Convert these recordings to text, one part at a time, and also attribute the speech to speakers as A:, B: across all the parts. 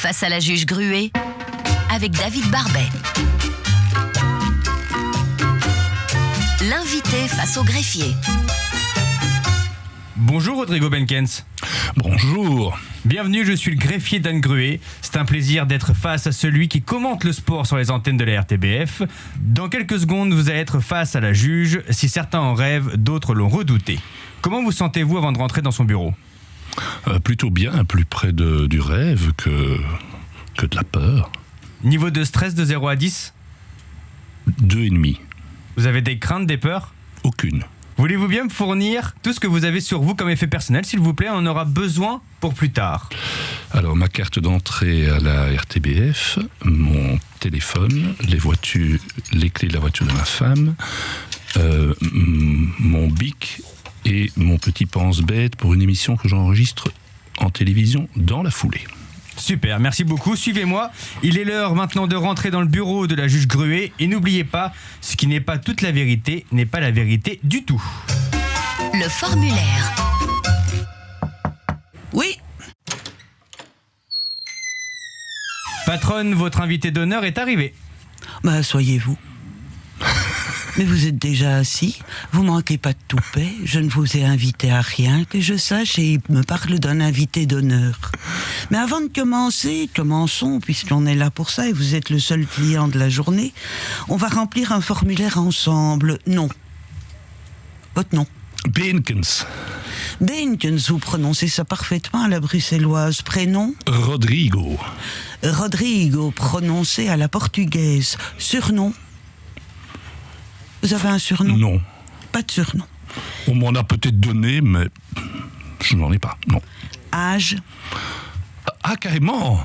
A: face à la juge Gruet avec David Barbet. L'invité face au greffier.
B: Bonjour Rodrigo Benkens.
C: Bonjour.
B: Bienvenue, je suis le greffier d'Anne Gruet. C'est un plaisir d'être face à celui qui commente le sport sur les antennes de la RTBF. Dans quelques secondes, vous allez être face à la juge. Si certains en rêvent, d'autres l'ont redouté. Comment vous sentez-vous avant de rentrer dans son bureau ?
C: Plutôt bien, plus près du rêve que de la peur.
B: Niveau de stress de 0 à 10 ?
C: 2,5.
B: Vous avez des craintes, des peurs ?
C: Aucune.
B: Voulez-vous bien me fournir tout ce que vous avez sur vous comme effet personnel, s'il vous plaît ? On en aura besoin pour plus tard.
C: Alors, ma carte d'entrée à la RTBF, mon téléphone, les clés de la voiture de ma femme, mon bic et mon petit pense-bête pour une émission que j'enregistre en télévision dans la foulée.
B: Super, merci beaucoup. Suivez-moi. Il est l'heure maintenant de rentrer dans le bureau de la juge Gruet. Et n'oubliez pas, ce qui n'est pas toute la vérité n'est pas la vérité du tout.
A: Le formulaire.
D: Oui.
B: Patronne, votre invité d'honneur est arrivé.
D: Bah, soyez-vous. Mais vous êtes déjà assis, vous manquez pas de toupet, je ne vous ai invité à rien, que je sache, et il me parle d'un invité d'honneur. Mais avant de commencer, commençons, puisqu'on est là pour ça, et vous êtes le seul client de la journée, on va remplir un formulaire ensemble. Non. Votre nom ?
C: Benkens.
D: Benkens, vous prononcez ça parfaitement à la bruxelloise. Prénom ?
C: Rodrigo.
D: Rodrigo, prononcé à la portugaise. Surnom ? Vous avez un surnom ?
C: Non.
D: Pas de surnom.
C: On m'en a peut-être donné, mais je n'en ai pas, non.
D: Âge ?
C: Ah, carrément.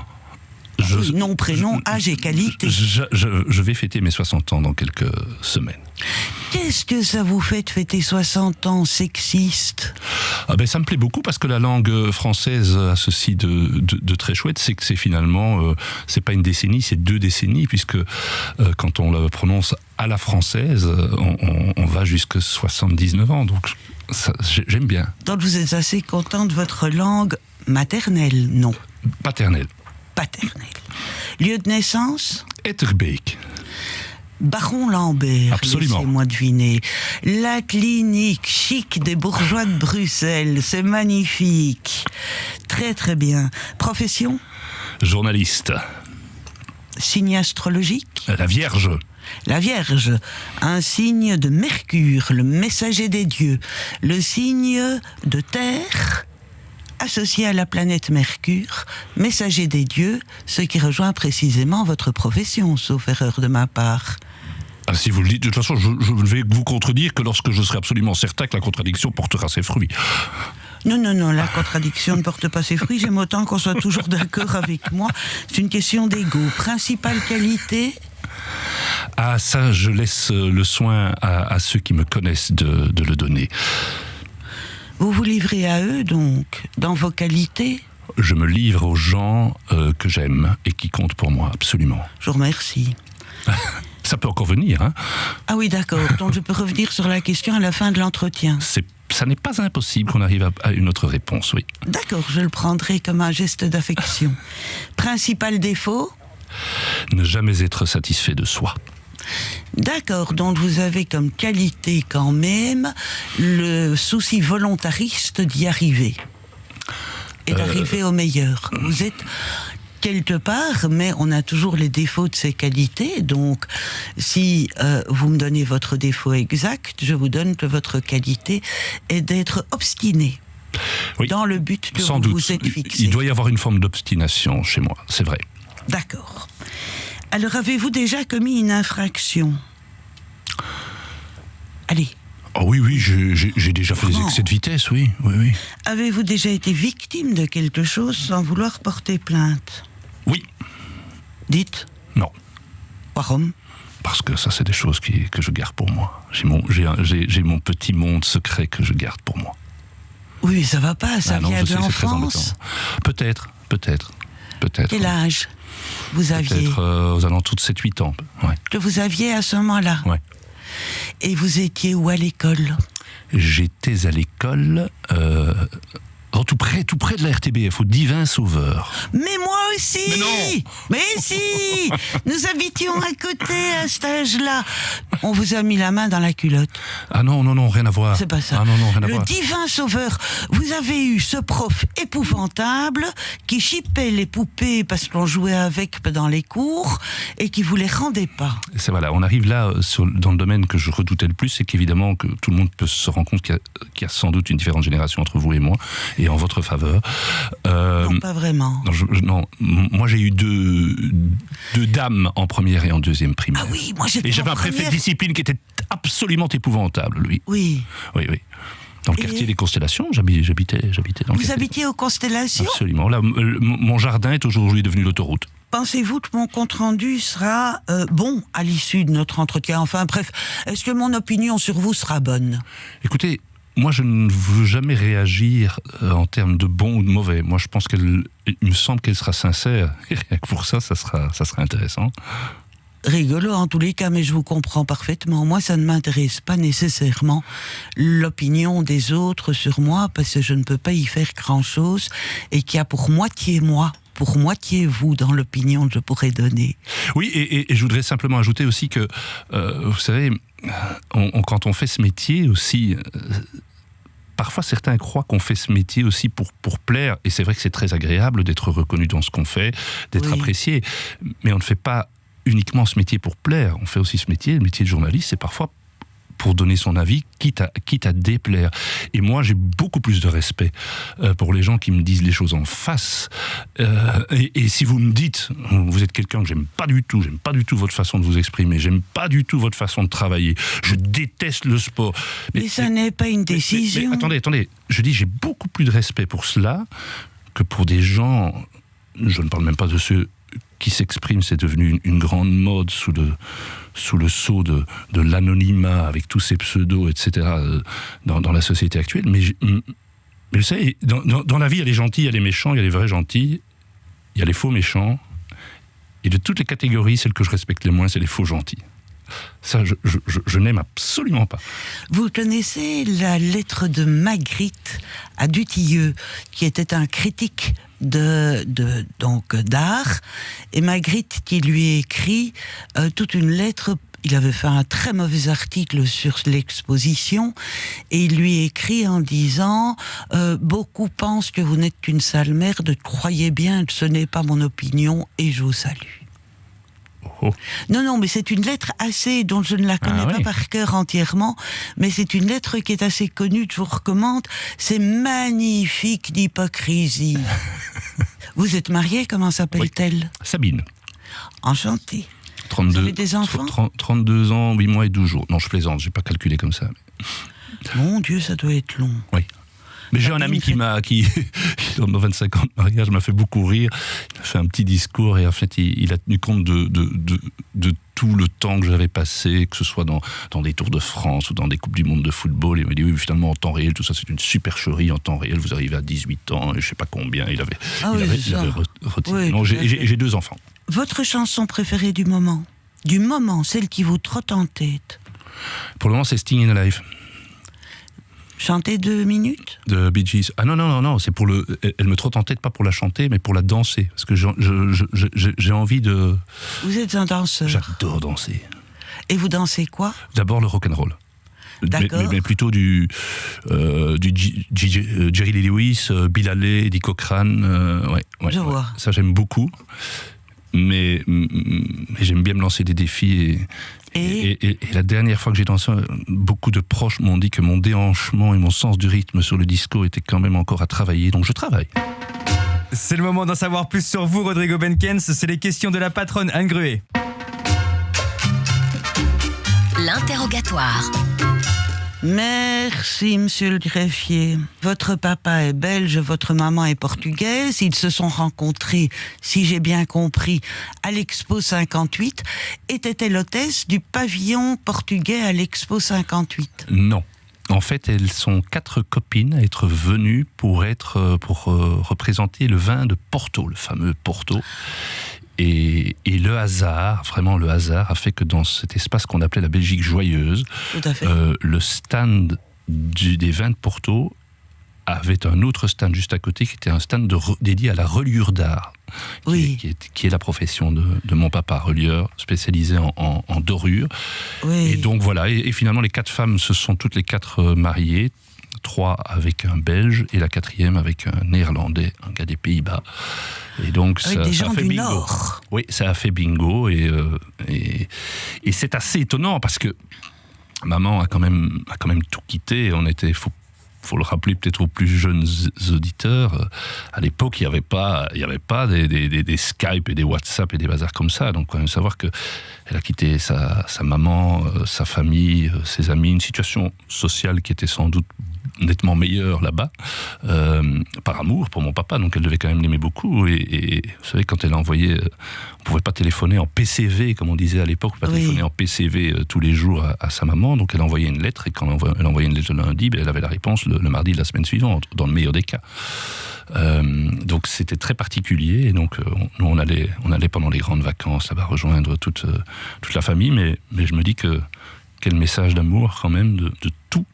D: Oui, nom, prénom, âge et qualité.
C: Je vais fêter mes 60 ans dans quelques semaines.
D: Qu'est-ce que ça vous fait de fêter 60 ans, sexiste ?
C: Ah ben, ça me plaît beaucoup parce que la langue française a ceci de très chouette, c'est que c'est finalement, c'est pas une décennie, c'est 2 décennies, puisque quand on la prononce à la française, on va jusqu'à 79 ans, donc ça, j'aime bien.
D: Donc vous êtes assez content de votre langue maternelle, non ?
C: Paternelle.
D: Paternelle. Lieu de naissance ?
C: Etterbeek.
D: Baron Lambert,
C: absolument.
D: Laissez-moi deviner. La clinique chic des bourgeois de Bruxelles, c'est magnifique. Très très bien. Profession ?
C: Journaliste.
D: Signe astrologique ?
C: La Vierge.
D: La Vierge, un signe de Mercure, le messager des dieux. Le signe de Terre, associé à la planète Mercure, messager des dieux, ce qui rejoint précisément votre profession, sauf erreur de ma part.
C: Ah, si vous le dites, de toute façon, je ne vais vous contredire que lorsque je serai absolument certain que la contradiction portera ses fruits.
D: Non, la contradiction ne porte pas ses fruits. J'aime autant qu'on soit toujours d'accord avec moi. C'est une question d'ego. Principale qualité ?
C: Ah, ça, je laisse le soin à ceux qui me connaissent de le donner.
D: Vous vous livrez à eux, donc, dans vos qualités ?
C: Je me livre aux gens que j'aime et qui comptent pour moi, absolument.
D: Je vous remercie.
C: Ça peut encore venir, hein ?
D: Ah oui, d'accord. Donc je peux revenir sur la question à la fin de l'entretien.
C: Ça n'est pas impossible qu'on arrive à une autre réponse, oui.
D: D'accord, je le prendrai comme un geste d'affection. Principal défaut ?
C: Ne jamais être satisfait de soi.
D: D'accord, donc vous avez comme qualité quand même le souci volontariste d'y arriver. Et d'arriver au meilleur. Vous êtes quelque part, mais on a toujours les défauts de ces qualités, donc si vous me donnez votre défaut exact, je vous donne que votre qualité est d'être obstiné. Oui, dans le but que
C: sans
D: vous
C: doute.
D: Vous êtes fixé.
C: Il doit y avoir une forme d'obstination chez moi, c'est vrai.
D: D'accord. Alors, avez-vous déjà commis une infraction ? Allez.
C: Oh oui, j'ai déjà fait des excès de vitesse, oui.
D: Avez-vous déjà été victime de quelque chose sans vouloir porter plainte ?
C: Oui.
D: Dites ?
C: Non.
D: Pourquoi ?
C: Parce que ça, c'est des choses que je garde pour moi. J'ai mon petit monde secret que je garde pour moi.
D: Oui, mais ça va pas, ça vient de l'enfance.
C: Peut-être.
D: Quel âge vous aviez ?
C: Peut-être aux alentours de 7-8 ans. Ouais.
D: Que vous aviez à ce moment-là ?
C: Ouais.
D: Et vous étiez où à l'école ?
C: J'étais à l'école Oh, tout près de la RTBF, au Divin Sauveur.
D: Mais moi aussi.
C: Mais non.
D: Mais si. Nous habitions à côté à cet âge-là. On vous a mis la main dans la culotte.
C: Ah non, rien à voir.
D: C'est pas ça.
C: Ah non, rien à
D: Le
C: voir.
D: Divin Sauveur. Vous avez eu ce prof épouvantable qui chipait les poupées parce qu'on jouait avec dans les cours et qui vous les rendait pas.
C: C'est voilà, on arrive là dans le domaine que je redoutais le plus, c'est qu'évidemment que tout le monde peut se rendre compte qu'il y a sans doute une différente génération entre vous et moi, et en votre faveur.
D: Non, pas vraiment.
C: Non, moi j'ai eu deux dames en première et en deuxième primaire.
D: Ah oui, moi j'étais
C: Et j'avais
D: en
C: un préfet de
D: première.
C: discipline qui était absolument épouvantable, lui.
D: Oui.
C: Oui. Dans le
D: Et
C: quartier des Constellations, j'habitais dans le
D: Vous
C: quartier.
D: habitiez aux Constellations?
C: Absolument. Là, mon jardin est aujourd'hui devenu l'autoroute.
D: Pensez-vous que mon compte-rendu sera bon à l'issue de notre entretien? Enfin bref, est-ce que mon opinion sur vous sera bonne?
C: Écoutez, moi je ne veux jamais réagir en termes de bon ou de mauvais. Moi je pense il me semble qu'elle sera sincère. Et rien que pour ça sera intéressant.
D: Rigolo en tous les cas, mais je vous comprends parfaitement. Moi, ça ne m'intéresse pas nécessairement l'opinion des autres sur moi, parce que je ne peux pas y faire grand-chose, et qu'il y a pour moitié moi, pour moitié vous dans l'opinion que je pourrais donner.
C: Oui, et je voudrais simplement ajouter aussi que, vous savez, quand on fait ce métier aussi... Parfois, certains croient qu'on fait ce métier aussi pour plaire, et c'est vrai que c'est très agréable d'être reconnu dans ce qu'on fait, d'être apprécié, mais on ne fait pas uniquement ce métier pour plaire, on fait aussi ce métier, le métier de journaliste, c'est parfois pour donner son avis, quitte à déplaire. Et moi, j'ai beaucoup plus de respect pour les gens qui me disent les choses en face. Et si vous me dites, vous êtes quelqu'un que j'aime pas du tout votre façon de vous exprimer, j'aime pas du tout votre façon de travailler, je déteste le sport.
D: Mais ça n'est pas une décision.
C: Mais attendez, je dis j'ai beaucoup plus de respect pour cela que pour des gens, je ne parle même pas de ceux qui s'expriment, c'est devenu une grande mode sous le sceau de l'anonymat, avec tous ces pseudos, etc., dans la société actuelle. Mais vous savez, dans la vie, il y a les gentils, il y a les méchants, il y a les vrais gentils, il y a les faux méchants, et de toutes les catégories, celle que je respecte le moins, c'est les faux gentils. Ça, je n'aime absolument pas.
D: Vous connaissez la lettre de Magritte à Dutilleux, qui était un critique d'art, et Magritte qui lui écrit toute une lettre. Il avait fait un très mauvais article sur l'exposition, et il lui écrit en disant beaucoup pensent que vous n'êtes qu'une sale merde, croyez bien que ce n'est pas mon opinion, et je vous salue.
C: Oh.
D: Non, mais c'est une lettre dont je ne la connais pas par cœur entièrement, mais c'est une lettre qui est assez connue, que je vous recommande. C'est magnifique d'hypocrisie. Vous êtes marié, comment s'appelle-t-elle?
C: Oui. Sabine.
D: Enchantée.
C: 32,
D: vous avez des enfants?
C: 32 ans, 8 mois et 12 jours. Non, je plaisante, j'ai pas calculé comme ça. Mais...
D: Mon Dieu, ça doit être long.
C: Oui. Mais j'ai un ami qui dans 25 ans de mariage, m'a fait beaucoup rire. Il a fait un petit discours et en fait, il a tenu compte de tout le temps que j'avais passé, que ce soit dans des Tours de France ou dans des Coupes du Monde de football. Il m'a dit, oui, finalement, en temps réel, tout ça, c'est une supercherie en temps réel. Vous arrivez à 18 ans et je sais pas combien. Il avait retiré.
D: Oui,
C: non, j'ai 2 enfants.
D: Votre chanson préférée du moment, celle qui vous trotte en tête?
C: Pour le moment, c'est Sting in Alive.
D: Chanter 2 minutes?
C: De Bee Gees. Ah non, c'est pour le... Elle me trotte en tête, pas pour la chanter, mais pour la danser. Parce que j'ai envie de...
D: Vous êtes un danseur?
C: J'adore danser.
D: Et vous dansez quoi?
C: D'abord le rock'n'roll.
D: D'accord.
C: Mais plutôt du Jerry Lee Lewis, Bill Haley, Eddie Cochran.
D: Je vois.
C: Ça, j'aime beaucoup. Mais j'aime bien me lancer des défis. Et la dernière fois que j'ai dansé, beaucoup de proches m'ont dit que mon déhanchement et mon sens du rythme sur le disco étaient quand même encore à travailler, donc je travaille.
B: C'est le moment d'en savoir plus sur vous, Rodrigo Benkens. C'est les questions de la patronne Anne Gruet.
A: L'interrogatoire.
D: Merci, monsieur le greffier. Votre papa est belge, votre maman est portugaise. Ils se sont rencontrés, si j'ai bien compris, à l'Expo 58. Était-elle l'hôtesse du pavillon portugais à l'Expo 58?
C: Non. En fait, elles sont 4 copines à être venues pour représenter le vin de Porto, le fameux Porto. Et le hasard, vraiment le hasard, a fait que dans cet espace qu'on appelait la Belgique joyeuse,
D: tout à fait.
C: le stand des vins de Porto avait un autre stand juste à côté qui était un stand dédié à la reliure d'art, qui est la profession de mon papa, relieur spécialisé en dorure.
D: Oui.
C: Et donc voilà, et finalement les 4 femmes se sont toutes les 4 mariées, 3 avec un Belge et la 4e avec un Néerlandais, un gars des Pays-Bas. Et donc
D: avec des gens
C: a fait
D: du
C: bingo.
D: Nord.
C: Oui, ça a fait bingo et c'est assez étonnant parce que maman a quand même tout quitté. On était, faut le rappeler peut-être aux plus jeunes auditeurs, à l'époque il n'y avait pas des Skype et des WhatsApp et des bazars comme ça, donc quand même savoir que elle a quitté sa maman, sa famille, ses amis, une situation sociale qui était sans doute nettement meilleure là-bas, par amour pour mon papa, donc elle devait quand même l'aimer beaucoup, et vous savez, quand elle a envoyé, on pouvait pas téléphoner en PCV, comme on disait à l'époque, pas téléphoner en PCV tous les jours à sa maman, donc elle envoyait une lettre, et quand elle envoyait une lettre le lundi, elle avait la réponse le mardi de la semaine suivante, dans le meilleur des cas. Donc c'était très particulier, et donc nous on allait pendant les grandes vacances là-bas rejoindre toute la famille, mais je me dis que quel message d'amour quand même de tout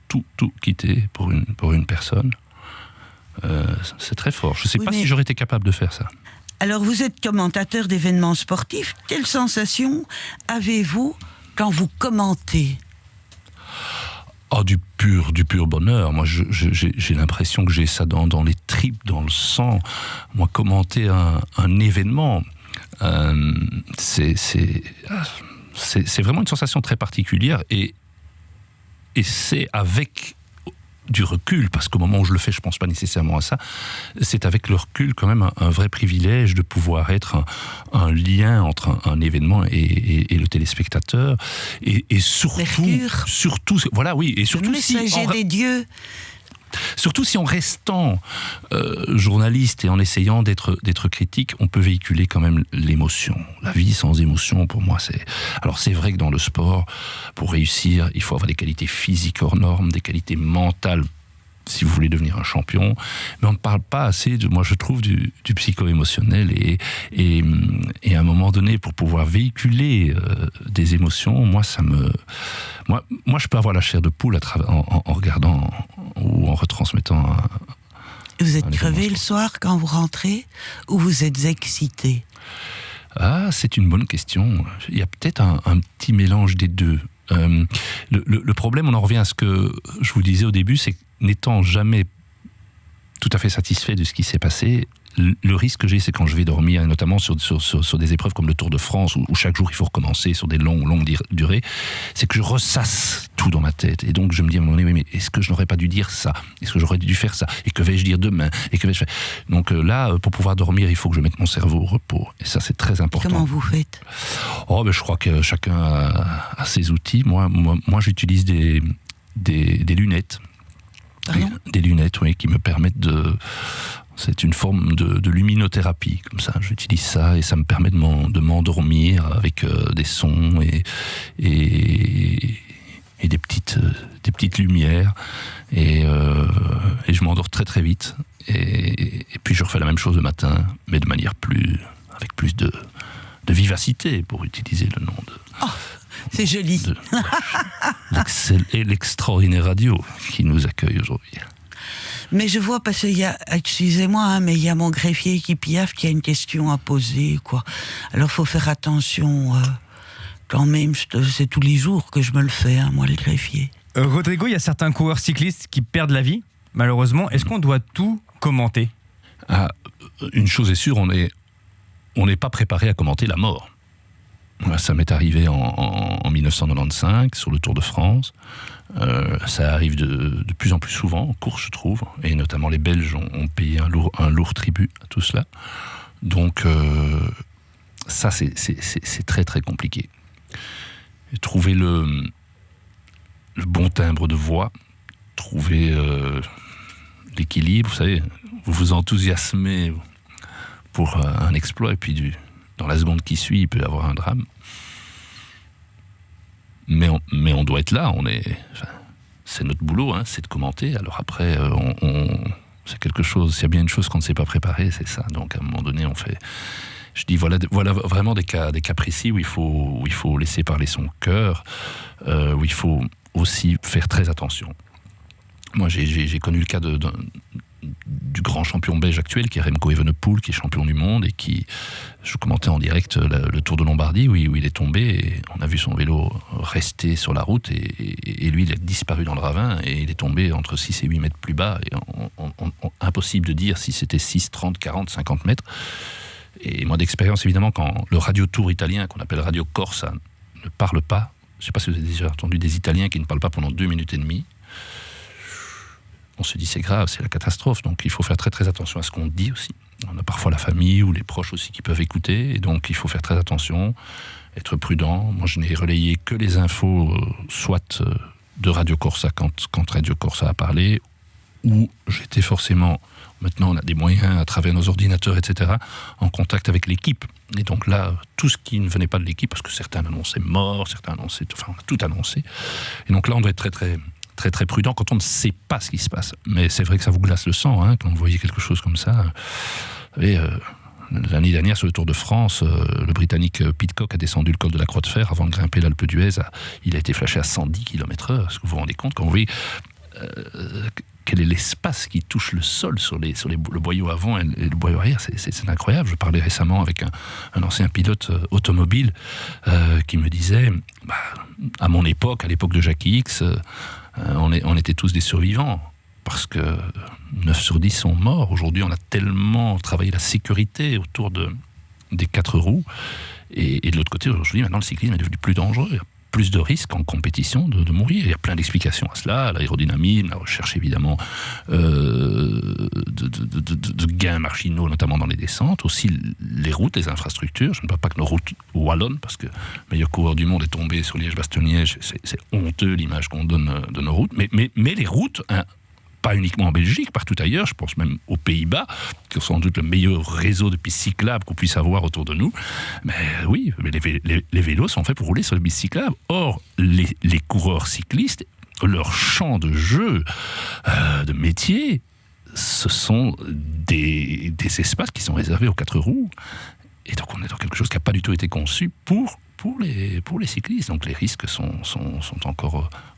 C: quitter pour une personne. C'est très fort. Je ne sais pas si j'aurais été capable de faire ça.
D: Alors vous êtes commentateur d'événements sportifs. Quelle sensation avez-vous quand vous commentez ?
C: Oh, du pur bonheur. Moi, j'ai l'impression que j'ai ça dans les tripes, dans le sang. Moi, commenter un événement, c'est vraiment une sensation très particulière, et c'est avec du recul, parce qu'au moment où je le fais, je ne pense pas nécessairement à ça, c'est avec le recul quand même un vrai privilège de pouvoir être un lien entre un événement et le téléspectateur, et surtout, voilà, oui, et surtout
D: le messager des dieux.
C: Surtout si en restant journaliste et en essayant d'être critique, on peut véhiculer quand même l'émotion. La vie sans émotion, pour moi, c'est... Alors c'est vrai que dans le sport, pour réussir, il faut avoir des qualités physiques hors normes, des qualités mentales, si vous voulez devenir un champion, mais on ne parle pas assez, moi je trouve, du psycho-émotionnel, et à un moment donné, pour pouvoir véhiculer des émotions, moi je peux avoir la chair de poule en regardant ou en retransmettant
D: Vous êtes crevé le soir quand vous rentrez, ou vous êtes excité ?
C: Ah, c'est une bonne question. Il y a peut-être un petit mélange des deux. Le problème, on en revient à ce que je vous disais au début, c'est que n'étant jamais tout à fait satisfait de ce qui s'est passé, le risque que j'ai, c'est quand je vais dormir, et notamment sur des épreuves comme le Tour de France, où chaque jour il faut recommencer sur des longues durées, c'est que je ressasse tout dans ma tête. Et donc je me dis à un moment donné, mais est-ce que je n'aurais pas dû dire ça ? Est-ce que j'aurais dû faire ça ? Et que vais-je dire demain ? Et que vais-je faire ? Donc là, pour pouvoir dormir, il faut que je mette mon cerveau au repos. Et ça, c'est très important.
D: Comment vous faites ?
C: Oh, ben, je crois que chacun a ses outils. Moi j'utilise des lunettes. Des lunettes, oui, qui me permettent de... C'est une forme de luminothérapie, comme ça. J'utilise ça et ça me permet de m'endormir avec des sons et des petites lumières. Et je m'endors très très vite. Et puis je refais la même chose le matin, mais de manière avec plus de vivacité, pour utiliser le nom de...
D: Oh, c'est joli.
C: L'extraordinaire radio qui nous accueille aujourd'hui.
D: Mais je vois, parce qu'il y a, excusez-moi, mais il y a mon greffier qui piaffe, qui a une question à poser, quoi. Alors, faut faire attention, quand même, c'est tous les jours que je me le fais, moi, le greffier.
B: Rodrigo, il y a certains coureurs cyclistes qui perdent la vie, malheureusement. Est-ce qu'on doit tout commenter ?
C: Une chose est sûre, on n'est pas préparé à commenter la mort. Ça m'est arrivé en 1995 sur le Tour de France. Ça arrive de plus en plus souvent en course, je trouve, et notamment les Belges ont payé un lourd tribut à tout cela. Donc ça, c'est très très compliqué. Et trouver le bon timbre de voix, trouver l'équilibre, vous savez, vous vous enthousiasmez pour un exploit, et puis dans la seconde qui suit, il peut y avoir un drame. Mais on doit être là, c'est notre boulot, c'est de commenter. Alors après, c'est quelque chose, s'il y a bien une chose qu'on ne sait pas préparer, c'est ça. Donc à un moment donné, on fait... Je dis, voilà vraiment des cas précis où il faut laisser parler son cœur, où il faut aussi faire très attention. Moi, j'ai connu le cas du grand champion belge actuel, qui est Remco Evenepoel, qui est champion du monde, et je commentais en direct le Tour de Lombardie, où il est tombé, et on a vu son vélo rester sur la route, et lui, il a disparu dans le ravin, et il est tombé entre 6 et 8 mètres plus bas, et impossible de dire si c'était 6, 30, 40, 50 mètres. Et moi, d'expérience, évidemment, quand le Radio Tour italien, qu'on appelle Radio Corsa, ne parle pas, je ne sais pas si vous avez déjà entendu des Italiens qui ne parlent pas pendant 2 minutes et demie, on se dit c'est grave, c'est la catastrophe, donc il faut faire très très attention à ce qu'on dit aussi. On a parfois la famille ou les proches aussi qui peuvent écouter, et donc il faut faire très attention, être prudent. Moi, je n'ai relayé que les infos, soit de Radio Corsa quand Radio Corsa a parlé, où j'étais forcément, maintenant on a des moyens à travers nos ordinateurs, etc., en contact avec l'équipe. Et donc là, tout ce qui ne venait pas de l'équipe, parce que certains annonçaient mort, certains annonçaient, enfin on a tout annoncé. Et donc là, on doit être très très très très prudent quand on ne sait pas ce qui se passe. Mais c'est vrai que ça vous glace le sang, hein, quand vous voyez quelque chose comme ça. L'année dernière, sur le Tour de France, le Britannique Pidcock a descendu le col de la Croix de Fer avant de grimper l'Alpe d'Huez. Il a été flashé à 100 km/h. Est-ce que vous vous rendez compte quand vous voyez quel est l'espace qui touche le sol sur le boyau avant et le boyau arrière? C'est incroyable. Je parlais récemment avec un ancien pilote automobile qui me disait, à mon époque, à l'époque de Jackie X, on était tous des survivants, parce que 9 sur 10 sont morts. Aujourd'hui, on a tellement travaillé la sécurité autour des 4 roues, et de l'autre côté, aujourd'hui, maintenant, le cyclisme est devenu plus dangereux. Il y a plus de risques en compétition de mourir. Il y a plein d'explications à cela, l'aérodynamisme, la recherche évidemment de gains marginaux, notamment dans les descentes, aussi les routes, les infrastructures. Je ne parle pas que nos routes wallonnes, parce que le meilleur coureur du monde est tombé sur Liège-Bastogne-Liège, c'est honteux l'image qu'on donne de nos routes, mais les routes, hein, pas uniquement en Belgique, partout ailleurs, je pense même aux Pays-Bas, qui ont sans doute le meilleur réseau de pistes cyclables qu'on puisse avoir autour de nous. Mais oui, les vélos sont faits pour rouler sur les pistes cyclables. Or, les coureurs cyclistes, leur champ de jeu, de métier, ce sont des espaces qui sont réservés aux 4 roues. Et donc on est dans quelque chose qui n'a pas du tout été conçu pour les cyclistes. Donc les risques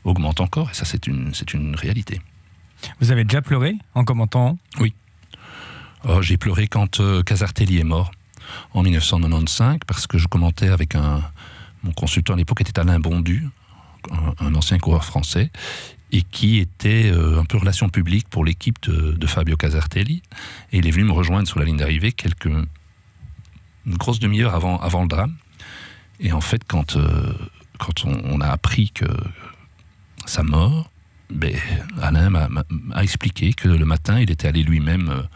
C: augmentent encore, et ça c'est une réalité.
B: Vous avez déjà pleuré en commentant?
C: Oui. J'ai pleuré quand Casartelli est mort, en 1995, parce que je commentais avec mon consultant à l'époque était Alain Bondu, un ancien coureur français, et qui était un peu relation publique pour l'équipe de Fabio Casartelli. Et il est venu me rejoindre sur la ligne d'arrivée une grosse demi-heure avant le drame. Et en fait, quand on a appris que sa mort, Alain m'a expliqué que le matin, il était allé lui-même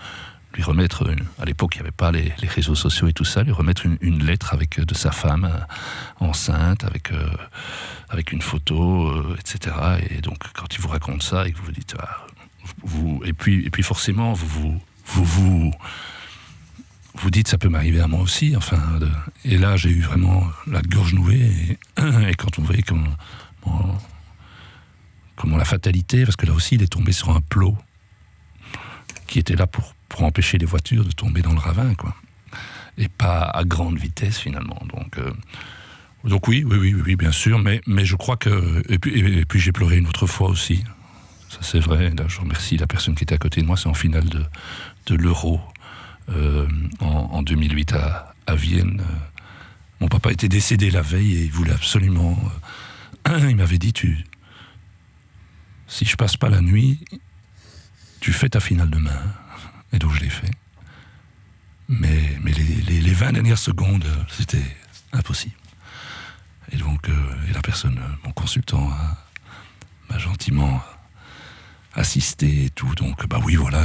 C: lui remettre, à l'époque il n'y avait pas les réseaux sociaux et tout ça, lui remettre une lettre de sa femme enceinte, avec une photo, etc. Et donc quand il vous raconte ça et que vous vous dites, et puis forcément vous dites, ça peut m'arriver à moi aussi, enfin, et là j'ai eu vraiment la gorge nouée, et quand on voyait comment la fatalité, parce que là aussi il est tombé sur un plot qui était là pour empêcher les voitures de tomber dans le ravin, quoi, et pas à grande vitesse finalement. Donc oui, bien sûr, mais je crois que et puis j'ai pleuré une autre fois aussi. Ça c'est vrai. Là, je remercie la personne qui était à côté de moi. C'est en finale de l'Euro en 2008 à Vienne. Mon papa était décédé la veille et il voulait absolument. Il m'avait dit si je passe pas la nuit, tu fais ta finale demain. Et donc je l'ai fait. Mais les 20 dernières secondes, c'était impossible. Et donc, la personne, mon consultant, m'a gentiment assisté et tout. Donc, oui, voilà,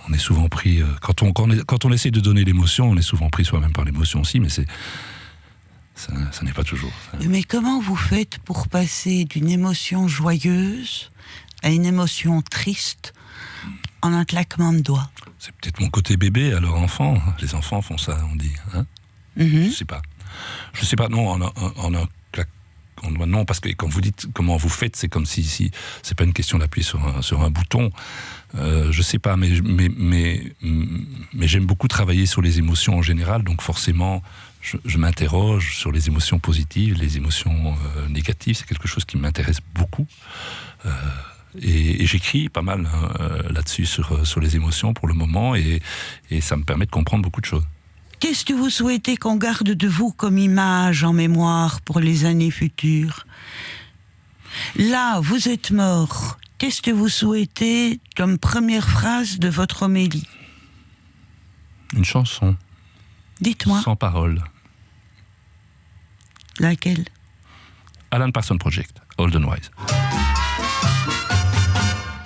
C: on est souvent pris. Quand on essaie de donner l'émotion, on est souvent pris soi-même par l'émotion aussi, mais ça n'est pas toujours.
D: Mais comment vous faites pour passer d'une émotion joyeuse à une émotion triste en un claquement de doigts?
C: C'est peut-être mon côté bébé, alors enfant. Les enfants font ça, on dit. Hein? Je sais pas, non, non, parce que quand vous dites comment vous faites, c'est comme si c'est pas une question d'appuyer sur un bouton. Je sais pas, mais j'aime beaucoup travailler sur les émotions en général, donc forcément, je m'interroge sur les émotions positives, les émotions négatives. C'est quelque chose qui m'intéresse beaucoup. Et j'écris pas mal là-dessus sur les émotions pour le moment, et ça me permet de comprendre beaucoup de choses.
D: Qu'est-ce que vous souhaitez qu'on garde de vous comme image en mémoire pour les années futures ? Là, vous êtes mort. Qu'est-ce que vous souhaitez comme première phrase de votre homélie ?
C: Une chanson.
D: Dites-moi.
C: Sans parole.
D: Laquelle ?
C: Alan Parsons Project, Old and Wise.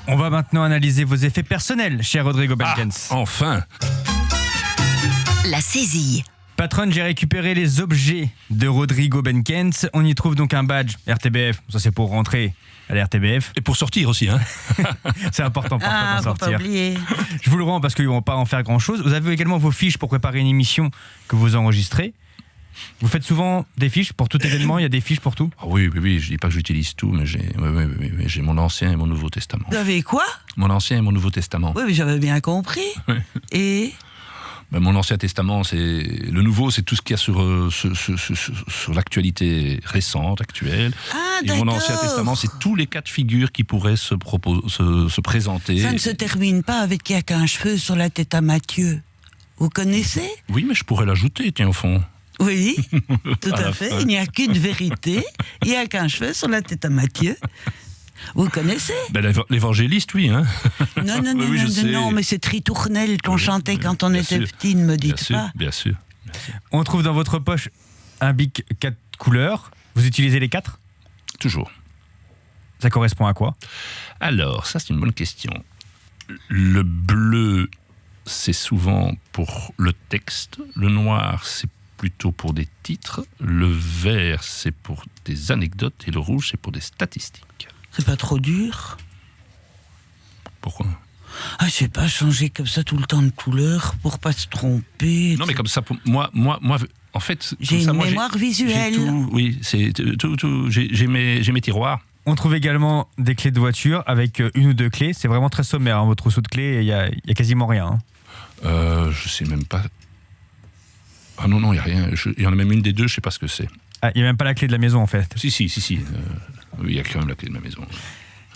B: On va maintenant analyser vos effets personnels, cher Rodrigo Benkens.
C: Enfin.
A: La saisie.
B: Patronne, j'ai récupéré les objets de Rodrigo Benkens. On y trouve donc un badge RTBF. Ça, c'est pour rentrer à la RTBF.
C: Et pour sortir aussi, hein.
B: C'est important parfois d'en
D: faut pas
B: sortir.
D: oublier.
B: Je vous le rends parce qu'ils ne vont pas en faire grand-chose. Vous avez également vos fiches pour préparer une émission que vous enregistrez. Vous faites souvent des fiches pour tout événement, il y a des fiches pour tout ?
C: Oui, je dis pas que j'utilise tout, mais j'ai mon Ancien et mon Nouveau Testament.
D: Vous avez quoi ?
C: Mon Ancien et mon Nouveau Testament.
D: Oui, mais j'avais bien compris. Et
C: Mon Ancien Testament, le Nouveau, c'est tout ce qu'il y a sur l'actualité récente, actuelle.
D: Ah,
C: et mon
D: d'accord.
C: Ancien Testament, c'est tous les cas de figure qui pourraient se présenter.
D: ça ne se termine pas avec qu'il n'y a qu'un cheveu sur la tête à Matthieu. Vous connaissez ?
C: Oui, mais je pourrais l'ajouter, tiens, au fond.
D: Oui, tout
C: À
D: à
C: la
D: fait.
C: fin.
D: Il n'y a qu'une vérité. Il n'y a qu'un cheveu sur la tête à Matthieu. Vous connaissez ?
C: L'évangéliste, oui. Hein.
D: Non,
C: Oui, je sais.
D: non, mais c'est Tritournelle qu'on chantait quand on
C: bien
D: était
C: sûr.
D: petit, ne me
C: Bien
D: dites
C: sûr,
D: pas.
C: bien sûr.
B: On trouve dans votre poche un bic 4 couleurs. Vous utilisez les 4 ?
C: Toujours.
B: Ça correspond à quoi ?
C: Alors, ça, c'est une bonne question. Le bleu, c'est souvent pour le texte. Le noir, c'est plutôt pour des titres. Le vert, c'est pour des anecdotes. Et le rouge, c'est pour des statistiques.
D: C'est pas trop dur ?
C: Pourquoi ?
D: Ah, je sais pas, changer comme ça tout le temps de couleur pour pas se tromper.
C: Non, mais comme ça, pour moi, en fait...
D: J'ai
C: comme ça,
D: une
C: moi,
D: mémoire visuelle.
C: j'ai tout, oui, c'est tout. J'ai mes tiroirs.
B: On trouve également des clés de voiture avec une ou deux clés. C'est vraiment très sommaire, hein, votre trousseau de clés. Il y a quasiment rien. Hein.
C: Je sais même pas... Ah non, il n'y a rien. Il y en a même une des deux, je sais pas ce que c'est.
B: Ah, il n'y a même pas la clé de la maison en fait.
C: Si. Oui, il y a quand même la clé de ma maison.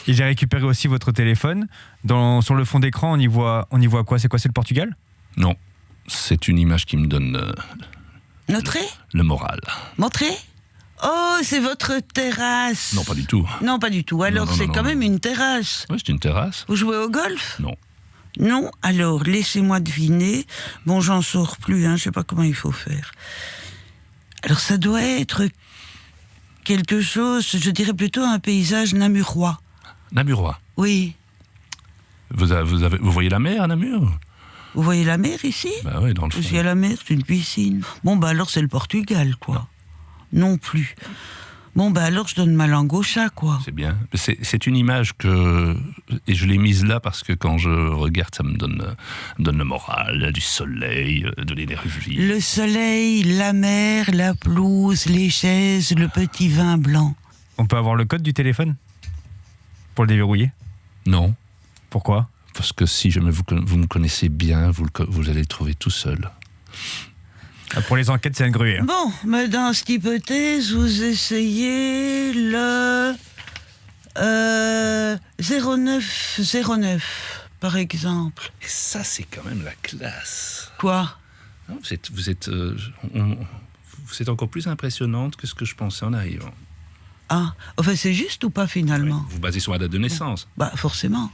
B: Et j'ai récupéré aussi votre téléphone. Sur le fond d'écran, on y voit quoi ? C'est quoi ? C'est le Portugal ?
C: Non, c'est une image qui me donne
D: Notrez ?
C: le moral.
D: Montrez ? Oh, c'est votre terrasse.
C: Non, pas du tout.
D: Non, pas du tout. Alors,
C: non,
D: c'est
C: non,
D: quand
C: non.
D: même une terrasse.
C: Oui, c'est une terrasse.
D: Vous jouez au golf ?
C: Non.
D: Non, alors laissez-moi deviner. Bon, j'en sors plus, je sais pas comment il faut faire. Alors ça doit être quelque chose, je dirais plutôt un paysage namurois.
C: Namurois.
D: Oui.
C: Vous voyez la mer à Namur ?
D: Vous voyez la mer ici ?
C: Bah oui, dans le fond.
D: S'il y a la mer, c'est une piscine. Bon, bah alors c'est le Portugal, quoi. Non plus. Bon, bah alors je donne ma langue au chat, quoi.
C: C'est bien. C'est une image et je l'ai mise là parce que quand je regarde, ça me donne le moral, du soleil, de l'énergie.
D: Le soleil, la mer, la pelouse, les chaises, le petit vin blanc.
B: On peut avoir le code du téléphone ? Pour le déverrouiller ?
C: Non,
B: Pourquoi ?
C: parce que si jamais vous me connaissez bien, vous allez le trouver tout seul.
B: Ah, pour les enquêtes, c'est un gruet. Hein.
D: Bon, mais dans cette hypothèse, vous essayez le 0909, par exemple.
C: Et ça, c'est quand même la classe.
D: Quoi ?
C: Non, vous êtes encore plus impressionnante que ce que je pensais en arrivant.
D: Ah, enfin c'est juste ou pas finalement ?
C: Vous basez sur la date de naissance.
D: Bah forcément.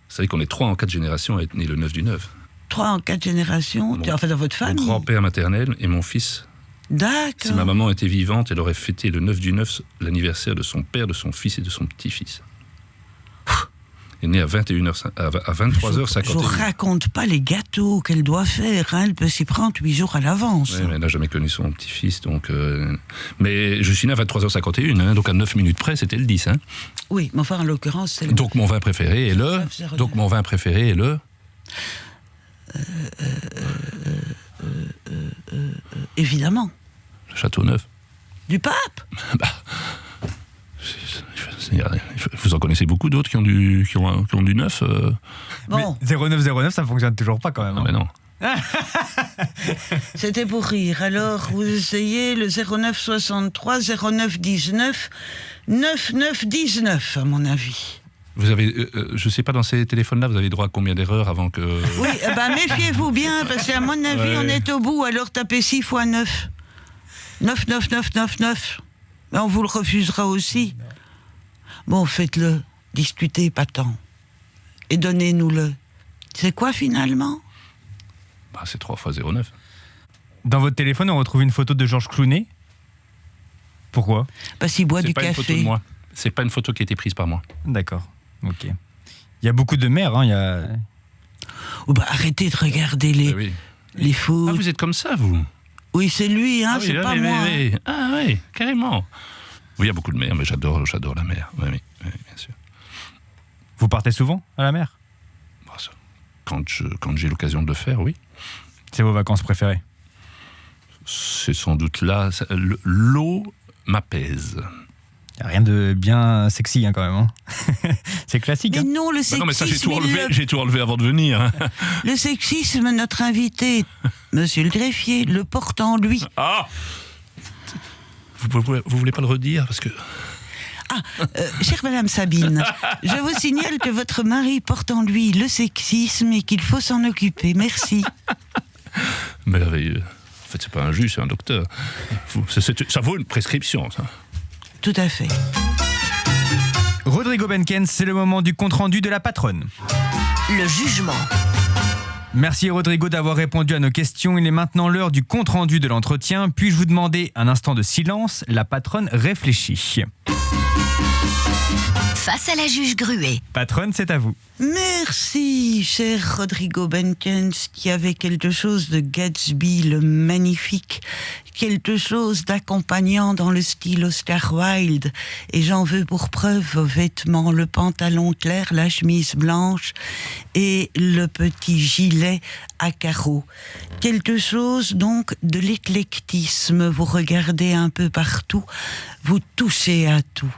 C: Vous savez qu'on est 3 en 4 générations à être nés le 9 du 9.
D: 3 en 4 générations,
C: Mon-
D: enfin dans votre
C: Mon
D: famille.
C: grand-père maternel et mon fils. Si ma
D: D'accord.
C: maman était vivante, elle aurait fêté le 9 du 9 l'anniversaire de son père, de son fils et de son petit-fils. Elle est née à 23h51.
D: Je vous raconte pas les gâteaux qu'elle doit faire, elle peut s'y prendre 8 jours à l'avance.
C: Ouais, mais elle n'a jamais connu son petit-fils, donc... Mais je suis né à 23h51, donc à 9 minutes près, c'était le 10. Hein.
D: Oui, mais enfin en l'occurrence c'est le...
C: Donc mon vin préféré est le...
D: 0909.
C: Donc mon vin préféré est le...
D: Évidemment.
C: Le Château Neuf.
D: Du pape.
C: Vous en connaissez beaucoup d'autres qui ont du 9
D: Bon,
B: Mais 0909, ça fonctionne toujours pas quand même.
C: Non,
B: hein.
C: mais non.
D: c'était pour rire. Alors vous essayez le 0963 0919 9919 à mon avis.
C: Vous avez, je sais pas, dans ces téléphones-là, vous avez droit à combien d'erreurs avant que...
D: Oui, méfiez-vous bien, parce qu'à mon avis, on est au bout, alors tapez 6 x 9. 9, 9, 9, 9, 9. Mais on vous le refusera aussi. Bon, faites-le. Discutez, pas tant. Et donnez-nous-le. C'est quoi, finalement ?
C: C'est 3 x 09.
B: Dans votre téléphone, on retrouve une photo de Georges Clooney. Pourquoi ?
D: Parce qu'il boit du
C: C'est pas une photo
D: café.
C: de moi. C'est pas une photo qui a été prise par moi.
B: D'accord, ok. Il y a beaucoup de mères, hein, il y a...
D: Arrêtez de regarder les foot.
C: Ah, vous êtes comme ça, vous ?
D: Oui, c'est lui, hein,
C: Ah oui,
D: c'est pas moi.
C: oui. Ah oui, carrément. Oui, il y a beaucoup de mères, mais j'adore la mer. Oui, bien sûr.
B: Vous partez souvent à la mer ?
C: Quand j'ai l'occasion de le faire, oui.
B: C'est vos vacances préférées ?
C: C'est sans doute là. L'eau m'apaise.
B: Y a rien de bien sexy, hein, quand même. Hein. C'est classique.
D: Mais
B: hein.
D: non, le sexisme...
C: Non, mais ça, j'ai tout relevé avant de venir. Hein.
D: Le sexisme, notre invité, monsieur le greffier, le porte en lui.
C: Ah ! Vous voulez pas le redire parce que...
D: Chère Madame Sabine, je vous signale que votre mari porte en lui le sexisme et qu'il faut s'en occuper. Merci.
C: Merveilleux. En fait, c'est pas un juge, c'est un docteur. Ça vaut une prescription, ça.
D: Tout à fait.
B: Rodrigo Benkens, c'est le moment du compte-rendu de la patronne.
A: Le jugement.
B: Merci Rodrigo d'avoir répondu à nos questions. Il est maintenant l'heure du compte-rendu de l'entretien. Puis-je vous demander un instant de silence ? La patronne réfléchit.
A: Face à la juge Gruet.
B: Patronne, c'est à vous.
D: Merci, cher Rodrigo Benkens, qui avait quelque chose de Gatsby le magnifique, quelque chose d'accompagnant dans le style Oscar Wilde, et j'en veux pour preuve vos vêtements, le pantalon clair, la chemise blanche et le petit gilet à carreaux. Quelque chose donc de l'éclectisme, vous regardez un peu partout, vous touchez à tout,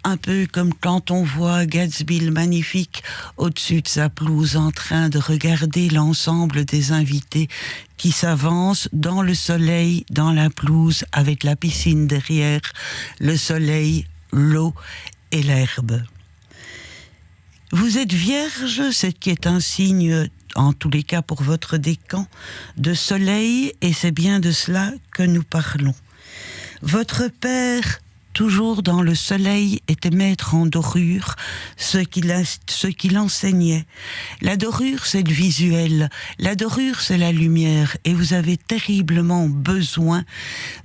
D: un peu comme quand on voit Gatsby le magnifique au-dessus de sa pelouse en train de regarder l'ensemble des invités qui s'avancent dans le soleil, dans la pelouse, avec la piscine derrière, le soleil, l'eau et l'herbe. Vous êtes vierge, ce qui est un signe, en tous les cas pour votre décan, de soleil, et c'est bien de cela que nous parlons. Votre père, toujours dans le soleil, était maître en dorure, ce qu'il enseignait. La dorure, c'est le visuel. La dorure, c'est la lumière. Et vous avez terriblement besoin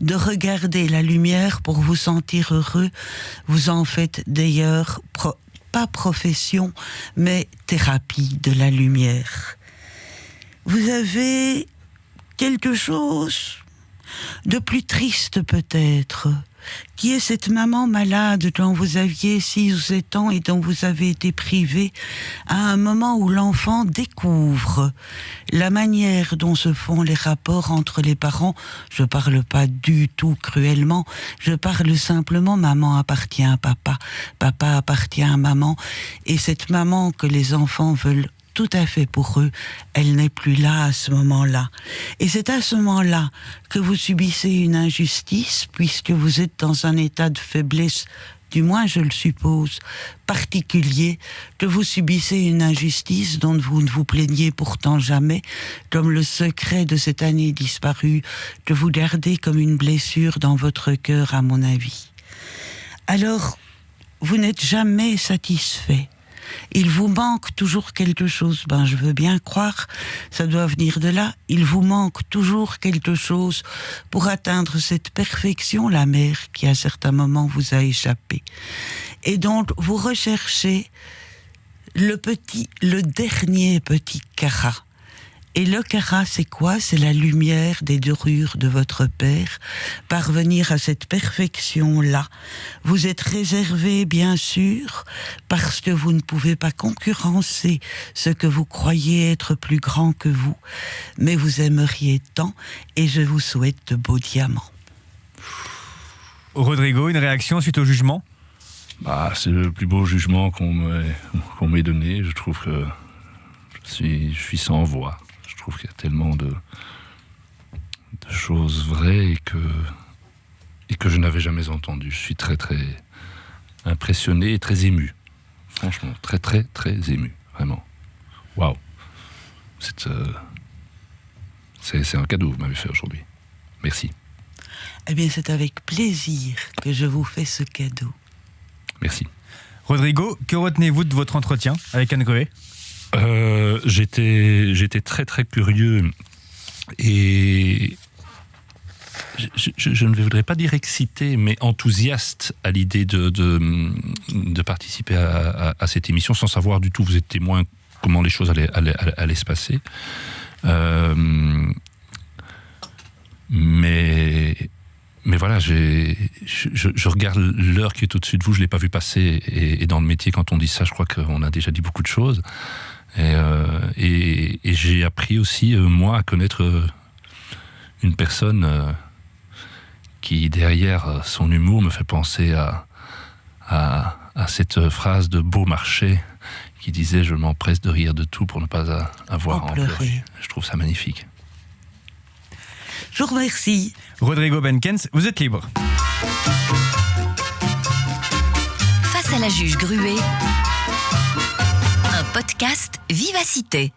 D: de regarder la lumière pour vous sentir heureux. Vous en faites d'ailleurs, pas profession, mais thérapie de la lumière. Vous avez quelque chose de plus triste peut-être, qui est cette maman malade dont vous aviez 6 ou 7 ans et dont vous avez été privé à un moment où l'enfant découvre la manière dont se font les rapports entre les parents. Je parle pas du tout cruellement, je parle simplement maman appartient à papa, papa appartient à maman, et cette maman que les enfants veulent tout à fait pour eux, elle n'est plus là à ce moment-là. Et c'est à ce moment-là que vous subissez une injustice, puisque vous êtes dans un état de faiblesse, du moins je le suppose, particulier, que vous subissez une injustice dont vous ne vous plaignez pourtant jamais, comme le secret de cette année disparue, que vous gardez comme une blessure dans votre cœur, à mon avis. Alors, vous n'êtes jamais satisfait. Il vous manque toujours quelque chose. Je veux bien croire, ça doit venir de là. Il vous manque toujours quelque chose pour atteindre cette perfection, la mère, qui à certains moments vous a échappé. Et donc, vous recherchez le dernier petit carat. Et le carat, c'est quoi ? C'est la lumière des dorures de votre père. Parvenir à cette perfection-là. Vous êtes réservé, bien sûr, parce que vous ne pouvez pas concurrencer ce que vous croyez être plus grand que vous. Mais vous aimeriez tant, et je vous souhaite de beaux diamants.
B: Rodrigo, une réaction suite au jugement ?
C: C'est le plus beau jugement qu'on m'ait donné. Je trouve que je suis sans voix. Je trouve qu'il y a tellement de choses vraies et que je n'avais jamais entendues. Je suis très très impressionné et très ému. Franchement, très très très ému, vraiment. Waouh. C'est un cadeau que vous m'avez fait aujourd'hui. Merci.
D: Eh bien, c'est avec plaisir que je vous fais ce cadeau.
C: Merci.
B: Rodrigo, que retenez-vous de votre entretien avec Anne Gruet ?
C: J'étais très très curieux et je ne voudrais pas dire excité, mais enthousiaste à l'idée de participer à cette émission sans savoir du tout, vous êtes témoin comment les choses allaient se passer. Mais voilà, je regarde l'heure qui est au-dessus de vous, je ne l'ai pas vu passer. Et dans le métier, quand on dit ça, je crois qu'on a déjà dit beaucoup de choses. Et j'ai appris aussi, moi, à connaître une personne qui, derrière son humour, me fait penser à cette phrase de Beaumarchais qui disait « Je m'empresse de rire de tout pour ne pas avoir à en pleurer ». Je trouve ça magnifique.
D: Je vous remercie.
B: Rodrigo Benkens, vous êtes libre.
A: Face à la juge Gruet, un podcast Vivacité.